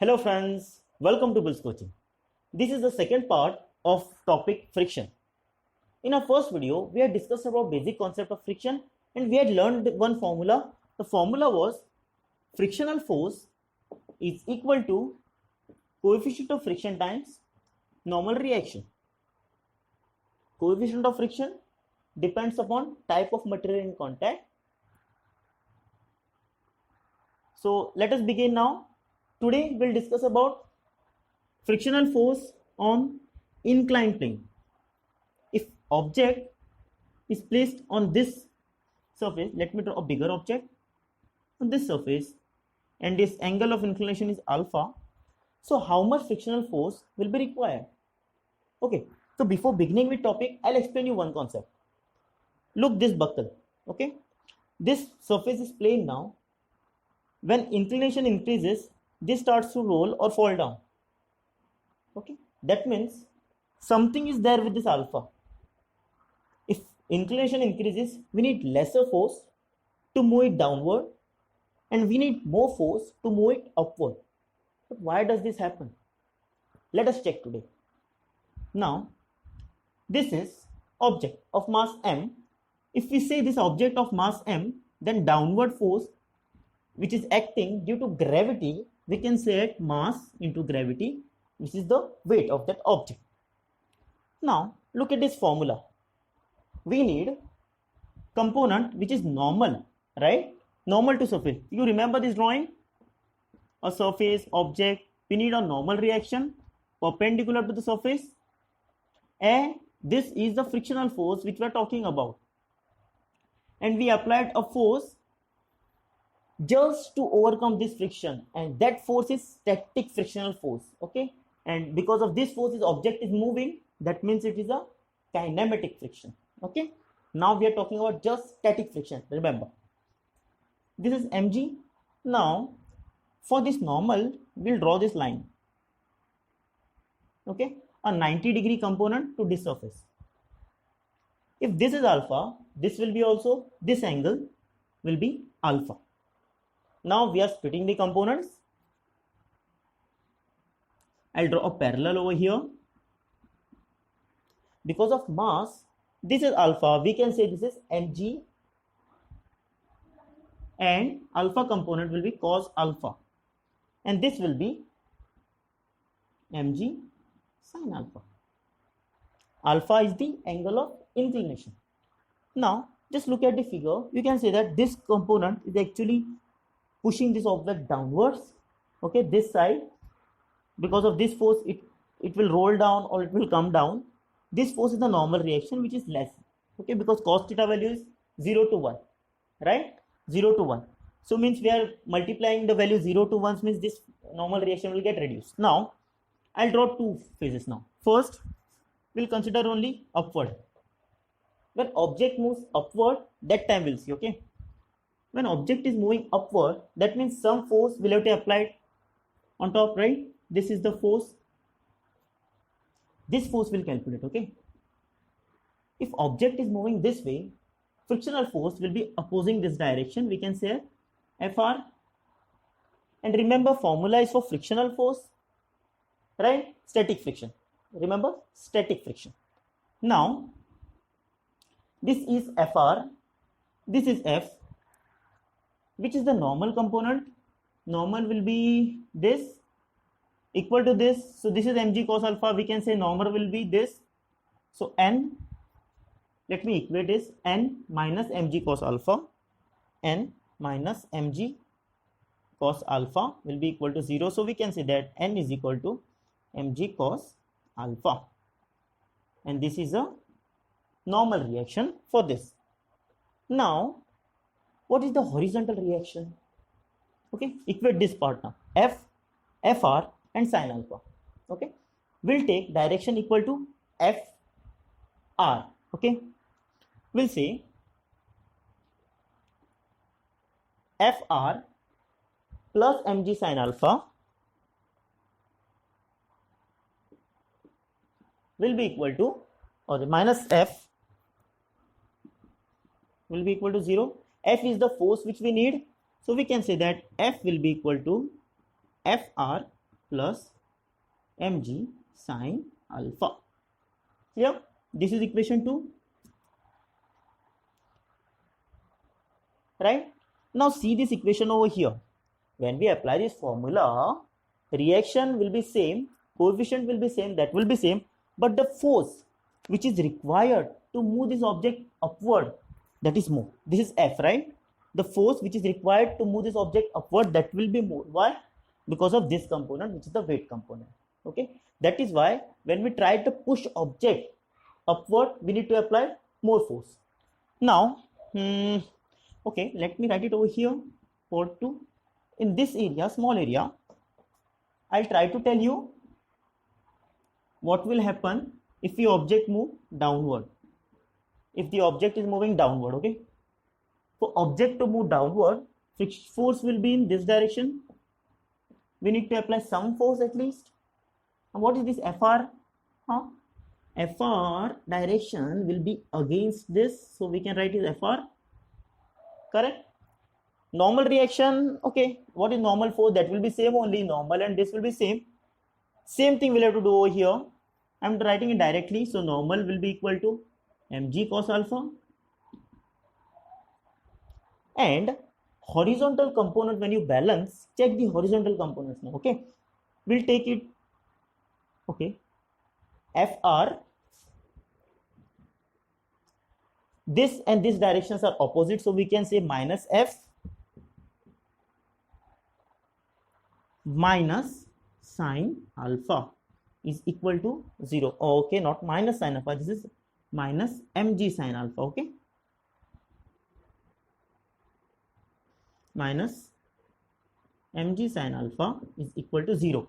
Hello friends, welcome to Bills Coaching. This is the second part of topic friction. In our first video, we had discussed about basic concept of friction and we had learned one formula. The formula was frictional force is equal to coefficient of friction times normal reaction. Coefficient of friction depends upon type of material in contact. So let us begin now. Today we'll discuss about frictional force on inclined plane. If object is placed on this surface, let me draw a bigger object on this surface and this angle of inclination is alpha. So how much frictional force will be required? Okay, so before beginning with topic, I'll explain you one concept. Look this buckle, okay? This surface is plane now. When inclination increases, this starts to roll or fall down. Okay, that means something is there with this alpha. If inclination increases, we need lesser force to move it downward and we need more force to move it upward. But why does this happen? Let us check today. Now, this is object of mass m. If we say this object of mass m, then downward force which is acting due to gravity, we can say it mass into gravity, which is the weight of that object. Now, look at this formula. We need component which is normal, right? Normal to surface. You remember this drawing? A surface, object, we need a normal reaction perpendicular to the surface. And this is the frictional force which we are talking about. And we applied a force just to overcome this friction, and that force is static frictional force. Okay, and because of this force, this object is moving, that means it is a kinematic friction. Okay, now we are talking about just static friction. Remember, this is mg. Now for this normal, we'll draw this line. Okay, a 90-degree component to this surface. If this is alpha, this will be also, this angle will be alpha. Now we are splitting the components. I'll draw a parallel over here. Because of mass, this is alpha. We can say this is mg and alpha component will be cos alpha. And this will be mg sin alpha. Alpha is the angle of inclination. Now just look at the figure. You can say that this component is actually pushing this object downwards, okay, this side. Because of this force, it will roll down or it will come down. This force is the normal reaction, which is less, okay, because cos theta value is 0 to 1, right? 0 to 1. So means we are multiplying the value 0 to 1, means this normal reaction will get reduced. Now I'll draw two phases now. First, we'll consider only upward. When object moves upward, that time we'll see, okay. When object is moving upward, that means some force will have to be applied on top, right? This is the force. This force will calculate, okay? If object is moving this way, frictional force will be opposing this direction. We can say Fr. And remember, formula is for frictional force, right? Static friction. Remember, static friction. Now, this is Fr. This is F. Which is the normal component? Normal will be this equal to this. So this is mg cos alpha. We can say normal will be this. So n, let me equate this, n minus mg cos alpha. N minus mg cos alpha will be equal to 0. So we can say that n is equal to mg cos alpha. And this is a normal reaction for this. Now, what is the horizontal reaction? Okay, equate this part now. F, Fr and sin alpha. Okay, we'll take direction equal to Fr. Okay, we'll say Fr plus mg sin alpha will be equal to, or minus F will be equal to 0. F is the force which we need. So we can say that F will be equal to Fr plus mg sine alpha. Clear? This is equation 2. Right? Now see this equation over here. When we apply this formula, reaction will be same, coefficient will be same, that will be same, but the force which is required to move this object upward, that is more. This is F, right? The force which is required to move this object upward, that will be more. Why? Because of this component, which is the weight component. Okay, that is why when we try to push object upward, we need to apply more force. Now, okay, let me write it over here. For 2, in this area, small area, I'll try to tell you what will happen if the object move downward. If the object is moving downward, okay. For object to move downward, force will be in this direction. We need to apply some force at least. And what is this FR? FR direction will be against this, so we can write it FR. Correct? Normal reaction, okay. What is normal force? That will be same only, normal and this will be same. Same thing we'll have to do over here. I'm writing it directly, so normal will be equal to mg cos alpha. And horizontal component, when you balance, check the horizontal components now, okay. We'll take it, okay, FR. This and this directions are opposite, so we can say minus F minus sine alpha is equal to 0. Okay, not minus sine alpha, this is minus mg sine alpha, okay. Minus mg sine alpha is equal to 0.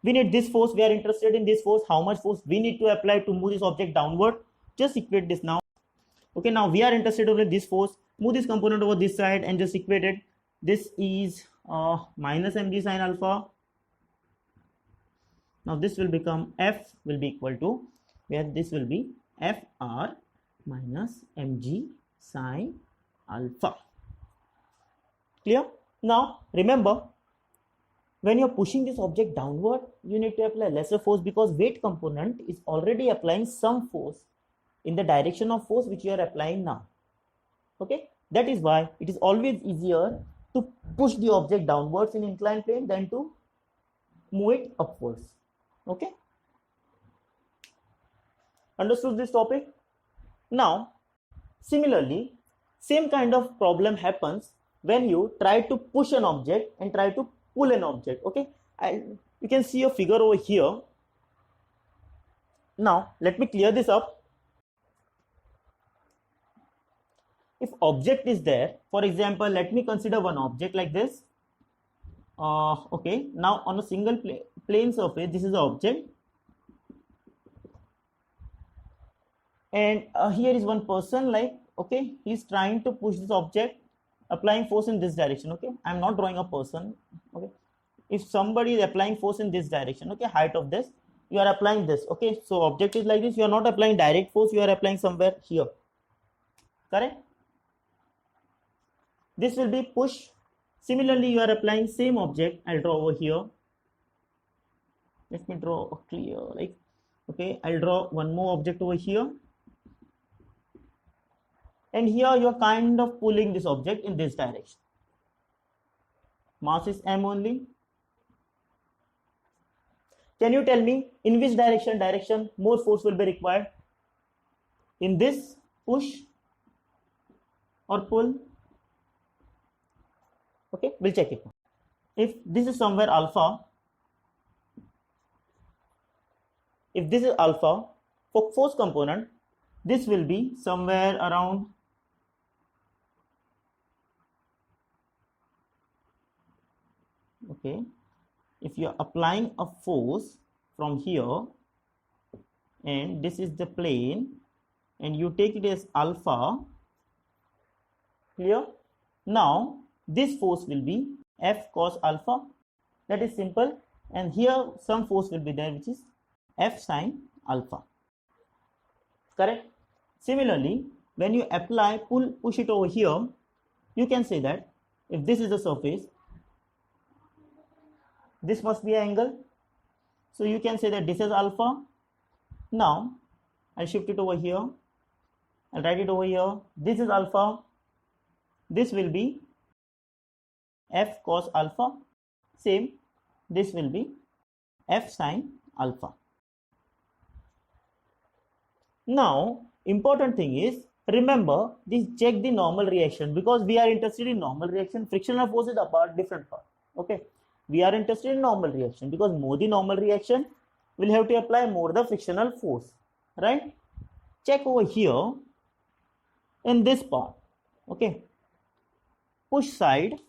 We need this force, we are interested in this force, how much force we need to apply to move this object downward. Just equate this now. Okay, now we are interested in this force, move this component over this side and just equate it. This is minus mg sine alpha. Now this will become F will be equal to, where this will be FR minus mg sine alpha. Clear? Now remember, when you're pushing this object downward, you need to apply lesser force because weight component is already applying some force in the direction of force which you are applying now. Okay, that is why it is always easier to push the object downwards in inclined plane than to move it upwards. Okay, understood this topic? Now similarly, same kind of problem happens when you try to push an object and try to pull an object. Okay, you can see a figure over here. Now let me clear this up. If object is there, for example, let me consider one object like this. Okay, now on a single plane surface, this is the object, and here is one person, like, okay, he's trying to push this object, applying force in this direction. Okay, I'm not drawing a person. Okay, if somebody is applying force in this direction, okay, height of this, you are applying this. Okay, so object is like this, you are not applying direct force, you are applying somewhere here. Correct? This will be push. Similarly, you are applying same object. I'll draw over here. Let me draw a clear, like, okay, I'll draw one more object over here. And here you are kind of pulling this object in this direction. Mass is m only. Can you tell me in which direction more force will be required? In this push or pull? Okay, we'll check it. If this is somewhere alpha, if this is alpha, for force component, this will be somewhere around okay, if you are applying a force from here and this is the plane and you take it as alpha, clear? Now this force will be F cos alpha, that is simple, and here some force will be there which is F sin alpha. Correct? Similarly, when you apply push it over here, you can say that if this is the surface, this must be an angle. So you can say that this is alpha. Now I'll shift it over here. I'll write it over here. This is alpha. This will be f cos alpha. Same. This will be f sin alpha. Now, important thing is, remember this, check the normal reaction, because we are interested in normal reaction. Frictional force is apart, different part. Okay, we are interested in normal reaction because more the normal reaction, we'll have to apply more the frictional force, right? Check over here in this part. Okay, push side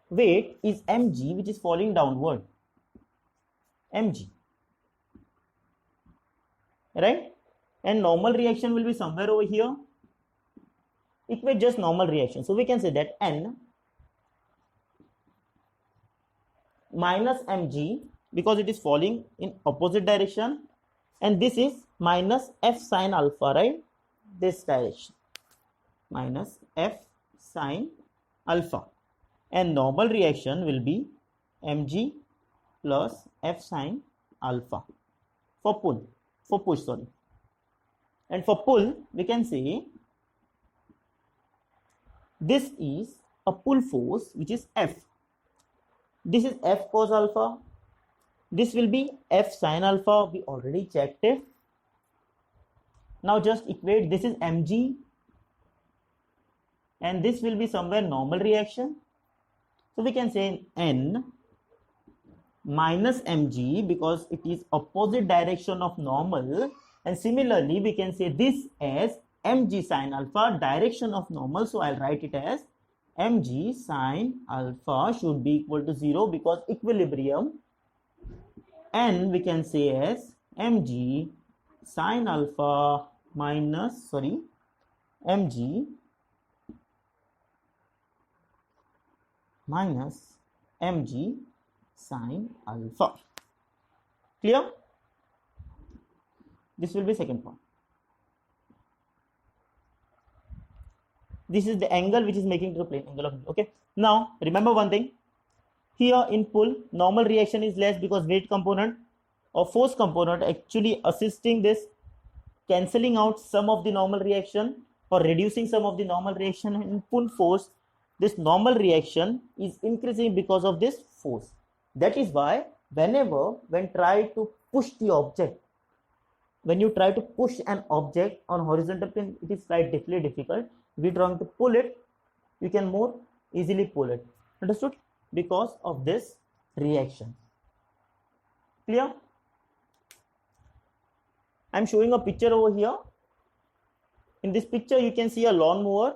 weight is mg, which is falling downward, mg, right? And normal reaction will be somewhere over here. Equate just normal reaction. So we can say that n minus mg, because it is falling in opposite direction, and this is minus f sin alpha, right? This direction, minus f sin alpha, and normal reaction will be mg plus f sin alpha for pull, for push, sorry. And for pull, we can say this is a pull force, which is F. This is F cos alpha. This will be F sin alpha. We already checked it. Now just equate. This is mg, and this will be somewhere normal reaction. So we can say n minus mg, because it is opposite direction of normal. And similarly, we can say this as mg sin alpha, direction of normal. So I'll write it as mg sin alpha should be equal to 0 because equilibrium. And we can say as mg sin alpha minus, mg minus mg sin alpha. Clear? This will be second part. This is the angle which is making to the plane, angle of, okay. Now remember one thing, here in pull, normal reaction is less because weight component or force component actually assisting this, cancelling out some of the normal reaction or reducing some of the normal reaction. In pull force, this normal reaction is increasing because of this force. That is why when try to push the object, when you try to push an object on horizontal plane, it is slightly difficult. If you are trying to pull it, you can more easily pull it. Understood? Because of this reaction. Clear? I am showing a picture over here. In this picture, you can see a lawnmower.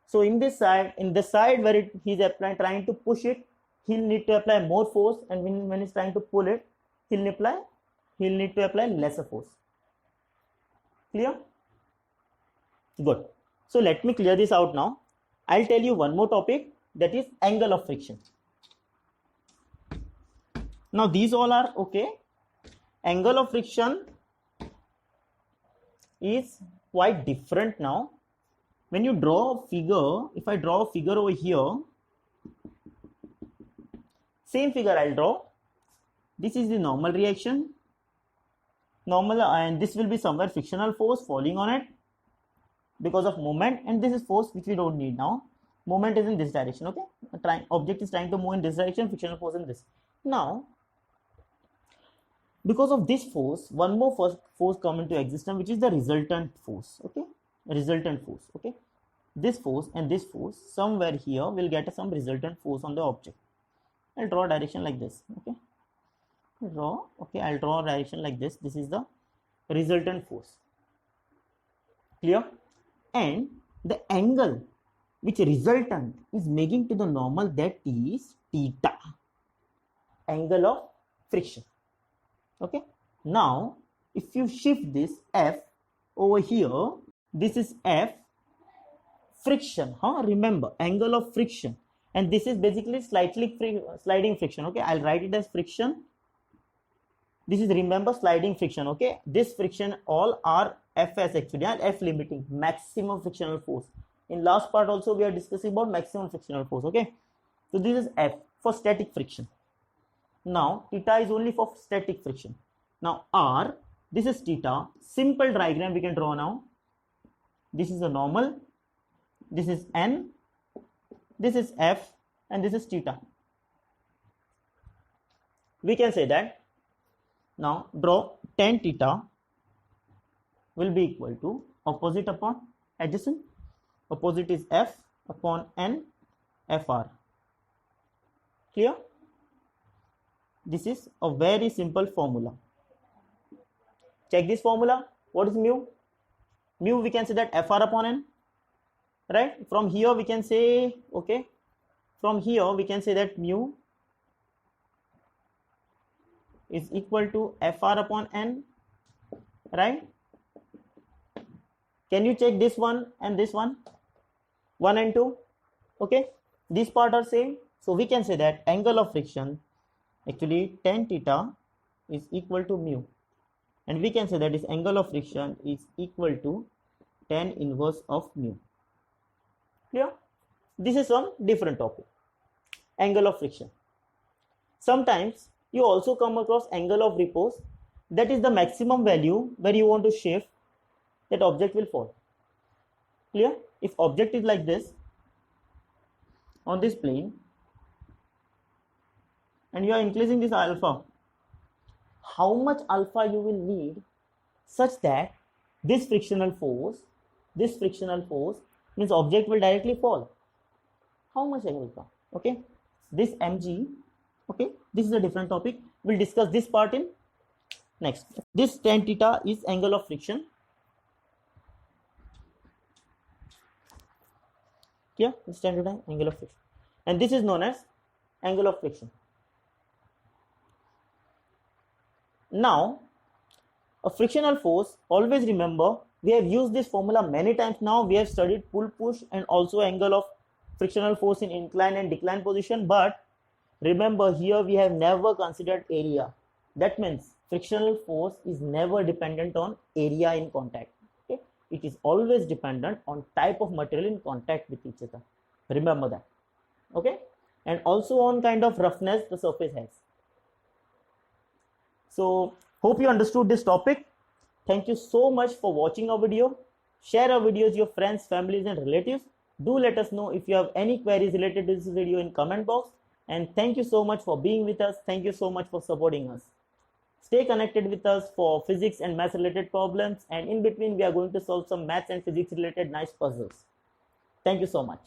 So in this side, where he is trying to push it, he'll need to apply more force, and when he's trying to pull it, he'll need to apply lesser force. Clear? Good. So let me clear this out now. I'll tell you one more topic, that is angle of friction. Now these all are okay. Angle of friction is quite different now. When you draw a figure, if I draw a figure over here, same figure I'll draw. This is the normal reaction, and this will be somewhere frictional force falling on it because of moment, and this is force which we don't need now. Moment is in this direction, okay. Object is trying to move in this direction, frictional force in this. Now, because of this force, one more force come into existence, which is the resultant force, okay. Resultant force, okay. This force and this force, somewhere here will get some resultant force on the object. I'll draw a direction like this, okay. I'll draw a direction like this. This is the resultant force. Clear? And the angle which resultant is making to the normal, that is theta, angle of friction. Okay. Now, if you shift this F over here, this is F friction. Remember, angle of friction, and this is basically sliding friction. Okay, I'll write it as friction. This is, remember, sliding friction. Okay, this friction all are Fs actually, and F limiting, maximum frictional force. In last part also we are discussing about maximum frictional force. Okay, So this is F for static friction. Now theta is only for static friction. Now R, this is theta. Simple diagram we can draw now. This is a normal, this is N, this is F, and this is theta. We can say that now draw tan theta will be equal to opposite upon adjacent. Opposite is F upon N FR. Clear? This is a very simple formula. Check this formula. What is mu? Mu, we can say that FR upon N, right? From here we can say, okay, from here we can say that mu is equal to FR upon N, right? Can you check this one and this one? 1 and 2, okay? These part are same. So we can say that angle of friction, actually tan theta is equal to mu. And we can say that this angle of friction is equal to tan inverse of mu. Clear? This is some different topic. Angle of friction. Sometimes you also come across angle of repose. That is the maximum value where you want to shift, that object will fall. Clear? If object is like this on this plane and you are increasing this alpha, how much alpha you will need such that this frictional force means object will directly fall? How much alpha? Okay, this mg, okay, this is a different topic. We'll discuss this part in next. This tan theta is angle of friction. Yeah, this tan theta angle of friction, and this is known as angle of friction. Now, a frictional force, always remember, we have used this formula many times now. We have studied pull push and also angle of frictional force in incline and decline position, but remember here we have never considered area. That means frictional force is never dependent on area in contact. Okay? It is always dependent on type of material in contact with each other. Remember that. Okay? And also on kind of roughness the surface has. So hope you understood this topic. Thank you so much for watching our video. Share our videos with your friends, families and relatives. Do let us know if you have any queries related to this video in comment box. And thank you so much for being with us. Thank you so much for supporting us. Stay connected with us for physics and maths related problems. And in between we are going to solve some maths and physics related nice puzzles. Thank you so much.